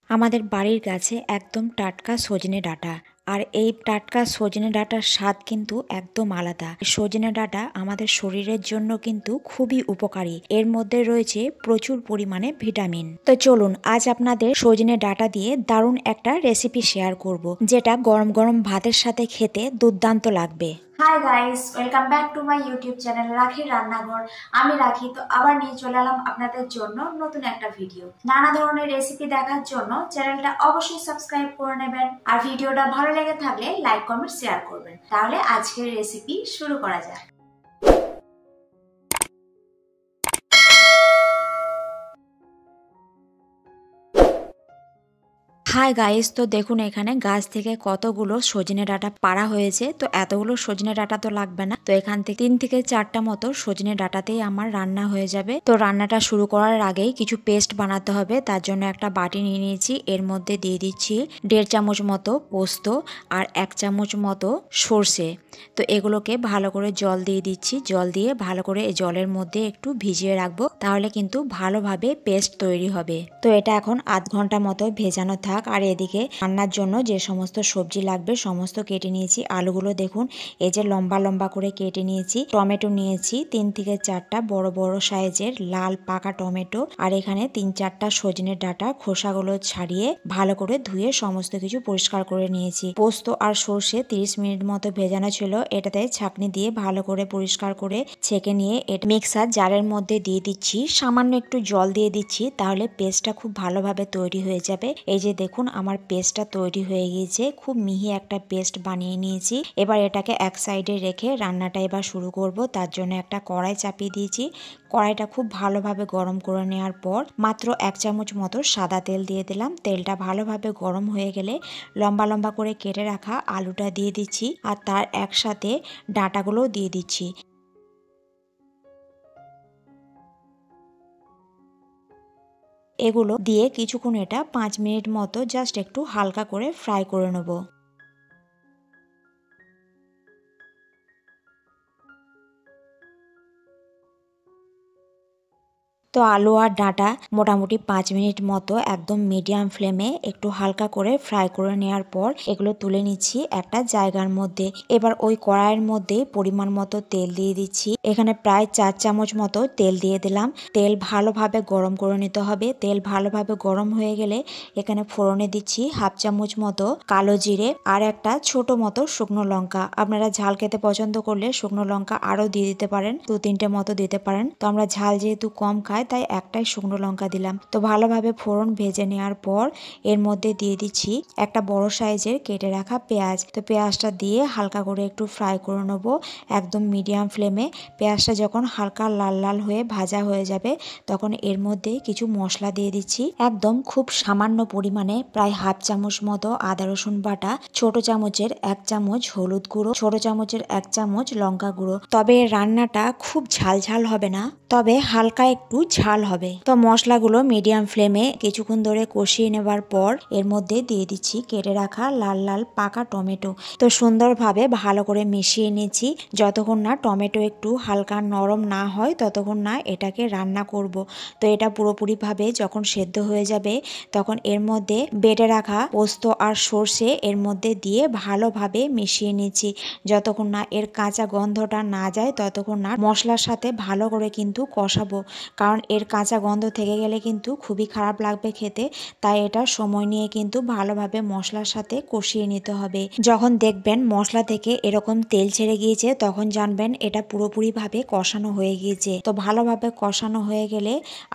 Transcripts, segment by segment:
আমাদের বাড়ির গাছে একদম টাটকা সজনে ডাঁটা। আর এই টাটকা সজনে ডাঁটার স্বাদ কিন্তু একদম আলাদা। সজনে ডাঁটা আমাদের শরীরের জন্য কিন্তু খুবই উপকারী। এর মধ্যে রয়েছে প্রচুর পরিমাণে ভিটামিন। তো চলুন আজ আপনাদের সজনে ডাঁটা দিয়ে দারুণ একটা রেসিপি শেয়ার করব, যেটা গরম গরম ভাতের সাথে খেতে দুর্দান্ত লাগবে। Hi guys, welcome back to my YouTube channel রাখির রান্নাঘর। আমি রাখি তো আবার নিয়ে চলে এলাম আপনাদের জন্য নতুন একটা ভিডিও। নানা ধরনের রেসিপি দেখার জন্য চ্যানেলটা অবশ্যই সাবস্ক্রাইব করে নেবেন, আর ভিডিওটা ভালো লেগে থাকলে লাইক কমেন্ট শেয়ার করবেন। তাহলে আজকের রেসিপি শুরু করা যাক। হাই গাইস, তো দেখুন এখানে গাছ থেকে কতগুলো সজনে ডাঁটা পাড়া হয়েছে। তো এতগুলো সজনে ডাঁটা তো লাগবে না, তো এখান থেকে 3 থেকে 4টা মতো সজনে ডাঁটাতেই আমার রান্না হয়ে যাবে। তো রান্নাটা শুরু করার আগেই কিছু পেস্ট বানাতে হবে, তার জন্য একটা বাটি নিয়ে নিয়েছি। এর মধ্যে দিয়ে দিচ্ছি 1.5 চামচ মতো পোস্ত আর 1 চামচ মতো সর্ষে। তো এগুলোকে ভালো করে জল দিয়ে দিচ্ছি। জল দিয়ে ভালো করে এই জলের মধ্যে একটু ভিজিয়ে রাখবো, তাহলে কিন্তু ভালোভাবে পেস্ট তৈরি হবে। তো এটা এখন আধ ঘন্টা মতো ভেজানো থাক। আর এদিকে রান্নার জন্য যে সমস্ত সবজি লাগবে সমস্ত কেটে নিয়েছি। আলুগুলো দেখুন এই যে লম্বা লম্বা করে কেটে নিয়েছি। টমেটো নিয়েছি 3 থেকে 4টা বড় বড় সাইজের লাল পাকা টমেটো। আর এখানে 3-4টা সজনের ডাঁটা খোসাগুলো ছাড়িয়ে ভালো করে ধুয়ে সমস্ত কিছু পরিষ্কার করে নিয়েছি। পোস্ত আর সর্ষে 30 মিনিট মতো ভেজানো ছিল। এটাতে ছাঁকনি দিয়ে ভালো করে পরিষ্কার করে ছেঁকে নিয়ে এটা মিক্সার জারের মধ্যে দিয়ে দিচ্ছি। সামান্য একটু জল দিয়ে দিচ্ছি, তাহলে পেস্টটা খুব ভালোভাবে তৈরি হয়ে যাবে। এই যে দেখুন আমার পেস্টটা তৈরি হয়ে গিয়েছে। খুব মিহি একটা পেস্ট বানিয়ে নিয়েছি। এবার এটাকে এক সাইডে রেখে রান্নাটা এবার শুরু করব। তার জন্য একটা কড়াই চাপিয়ে দিয়েছি। কড়াইটা খুব ভালোভাবে গরম করে নেওয়ার পর মাত্র 1 চামচ মতো সাদা তেল দিয়ে দিলাম। তেলটা ভালোভাবে গরম হয়ে গেলে লম্বা লম্বা করে কেটে রাখা আলুটা দিয়ে দিচ্ছি, আর তার একসাথে ডাঁটাগুলো দিয়ে দিচ্ছি। এগুলো দিয়ে কিছুক্ষণ এটা 5 মিনিট মতো জাস্ট একটু হালকা করে ফ্রাই করে নেব। তো আলু আর ডাঁটা মোটামুটি 5 মিনিট মতো একদম মিডিয়াম ফ্লেমে একটু হালকা করে ফ্রাই করে নেওয়ার পর এগুলো তুলে নিচ্ছি একটা জায়গার মধ্যে। এবার ওই কড়াইয়ের মধ্যে পরিমাণ মতো তেল দিয়ে দিচ্ছি। এখানে প্রায় 4 চামচ মতো তেল দিয়ে দিলাম। তেল ভালোভাবে গরম করে নিতে হবে। তেল ভালোভাবে গরম হয়ে গেলে এখানে ফোড়নে দিচ্ছি 1/2 চামচ মতো কালো জিরে আর একটা ছোট মতো শুকনো লঙ্কা। আপনারা ঝাল খেতে পছন্দ করলে শুকনো লঙ্কা আরও দিয়ে দিতে পারেন, 2-3টে মতো দিতে পারেন। তো আমরা ঝাল যেহেতু কম খাই তাই একটাই শুকনো লঙ্কা দিলাম। তো ভালোভাবে ফোড়ন ভেজে নেওয়ার পর এর মধ্যে দিয়ে দিচ্ছি একটা বড় সাইজের কেটে রাখা পেঁয়াজ। তো পেঁয়াজটা দিয়ে হালকা করে একটু ফ্রাই করে নেব একদম মিডিয়াম ফ্লেমে। পেঁয়াজটা যখন হালকা লাল লাল হয়ে ভাজা হয়ে যাবে তখন এর মধ্যে কিছু মশলা দিয়ে দিচ্ছি। একদম খুব সামান্য পরিমাণে প্রায় 1/2 চামচ মতো আদা রসুন বাটা, ছোট চামচের 1 চামচ হলুদ গুঁড়ো, ছোট চামচের 1 চামচ লঙ্কা গুঁড়ো। তবে রান্নাটা খুব ঝাল ঝাল হবে না, তবে হালকা একটু ঝাল হবে। তো মশলাগুলো মিডিয়াম ফ্লেমে কিছুক্ষণ ধরে কষিয়ে নেবার পর এর মধ্যে দিয়ে দিচ্ছি কেটে রাখা লাল লাল পাকা টমেটো। তো সুন্দরভাবে ভালো করে মিশিয়ে নিচ্ছি। যতক্ষণ না টমেটো একটু হালকা নরম না হয় ততক্ষণ না এটাকে রান্না করব। তো এটা পুরোপুরিভাবে যখন সেদ্ধ হয়ে যাবে তখন এর মধ্যে বেটে রাখা পোস্ত আর সর্ষে এর মধ্যে দিয়ে ভালোভাবে মিশিয়ে নিচ্ছি। যতক্ষণ না এর কাঁচা গন্ধটা না যায় ততক্ষণ না মশলার সাথে ভালো করে কিন্তু কষাবো, কারণ এর কাঁচা গন্ধ থেকে গেলে কিন্তু খুবই খারাপ লাগবে খেতে। তাই এটা সময় নিয়ে কিন্তু ভালোভাবে মশলার সাথে কষিয়ে নিতে হবে। যখন দেখবেন মশলা থেকে এরকম তেল ছেড়ে গিয়েছে তখন জানবেন এটা পুরোপুরিভাবে কষানো হয়ে গিয়েছে। তো ভালোভাবে কষানো হয়ে গেলে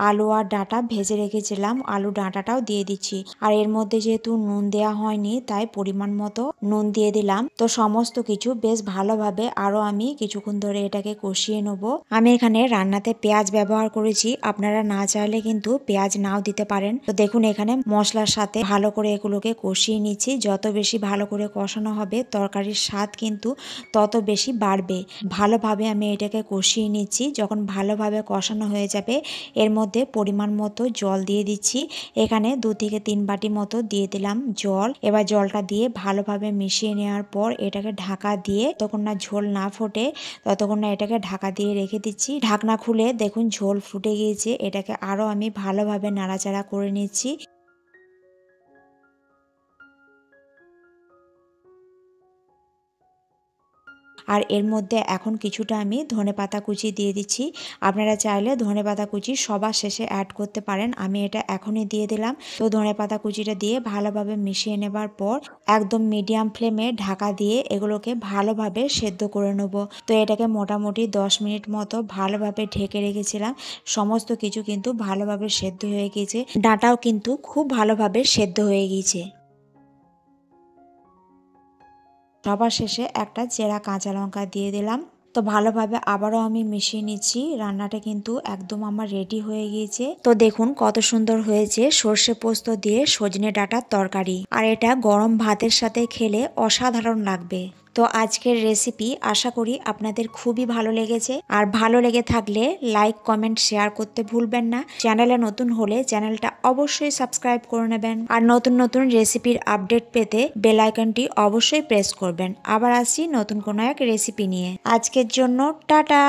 আলু আর ডাঁটা ভেজে রেখেছিলাম, আলু ডাঁটাটাও দিয়ে দিচ্ছি। আর এর মধ্যে যেহেতু নুন দেওয়া হয়নি তাই পরিমাণ মতো নুন দিয়ে দিলাম। তো সমস্ত কিছু বেশ ভালোভাবে আরো আমি কিছুক্ষণ ধরে এটাকে কষিয়ে নেবো। আমি এখানে রান্নাতে পেঁয়াজ ব্যবহার করেছি, আপনারা না চাইলে কিন্তু পেঁয়াজ নাও দিতে পারেন। তো দেখুন এখানে মশলার সাথে ভালো করে এগুলোকে কষিয়ে নিচ্ছি। যত বেশি ভালো করে কষানো হবে তরকারির স্বাদ কিন্তু তত বেশি বাড়বে। ভালোভাবে আমি এটাকে কষিয়ে নিচ্ছি। যখন ভালোভাবে কষানো হয়ে যাবে এর মধ্যে পরিমাণ মতো জল দিয়ে দিচ্ছি। এখানে 2 থেকে 3 বাটি মতো দিয়ে দিলাম জল। এবার জলটা দিয়ে ভালোভাবে মিশিয়ে নেওয়ার পর এটাকে ঢাকা দিয়ে ততক্ষণ না ঝোল না ফোটে ততক্ষণ না এটাকে ঢাকা দিয়ে রেখে দিচ্ছি। ঢাকনা খুলে দেখুন ঝোল ফুটে গিয়েছে। এটাকে আরো আমি ভালোভাবে নাড়াচাড়া করে নিচ্ছি। আর এর মধ্যে এখন কিছুটা আমি ধনেপাতা কুচি দিয়ে দিচ্ছি। আপনারা চাইলে ধনেপাতা কুচি সবার শেষে অ্যাড করতে পারেন, আমি এটা এখনই দিয়ে দিলাম। তো ধনেপাতা কুচিটা দিয়ে ভালোভাবে মিশিয়ে নেবার পর একদম মিডিয়াম ফ্লেমে ঢাকা দিয়ে এগুলোকে ভালোভাবে সেদ্ধ করে নেব। তো এটাকে মোটামুটি 10 মিনিট মতো ভালোভাবে ঢেকে রেখেছিলাম। সমস্ত কিছু কিন্তু ভালোভাবে সেদ্ধ হয়ে গিয়েছে, ডাঁটাও কিন্তু খুব ভালোভাবে সেদ্ধ হয়ে গিয়েছে। সবার শেষে একটা চেরা কাঁচা লঙ্কা দিয়ে দিলাম। তো ভালোভাবে আবারও আমি মিশিয়ে নিচ্ছি। রান্নাটা কিন্তু একদম আমার রেডি হয়ে গিয়েছে। তো দেখুন কত সুন্দর হয়েছে সর্ষে পোস্ত দিয়ে সজনে ডাঁটার তরকারি, আর এটা গরম ভাতের সাথে খেলে অসাধারণ লাগবে। তো আজকের রেসিপি আশা করি আপনাদের খুবই ভালো লেগেছে, আর ভালো লেগে থাকলে লাইক কমেন্ট শেয়ার করতে ভুলবেন না। চ্যানেলে নতুন হলে চ্যানেলটা অবশ্যই সাবস্ক্রাইব করে নেবেন, আর নতুন নতুন রেসিপির আপডেট পেতে বেল আইকনটি অবশ্যই প্রেস করবেন। আবার আসছি নতুন কোনো এক রেসিপি নিয়ে। আজকের জন্য টাটা।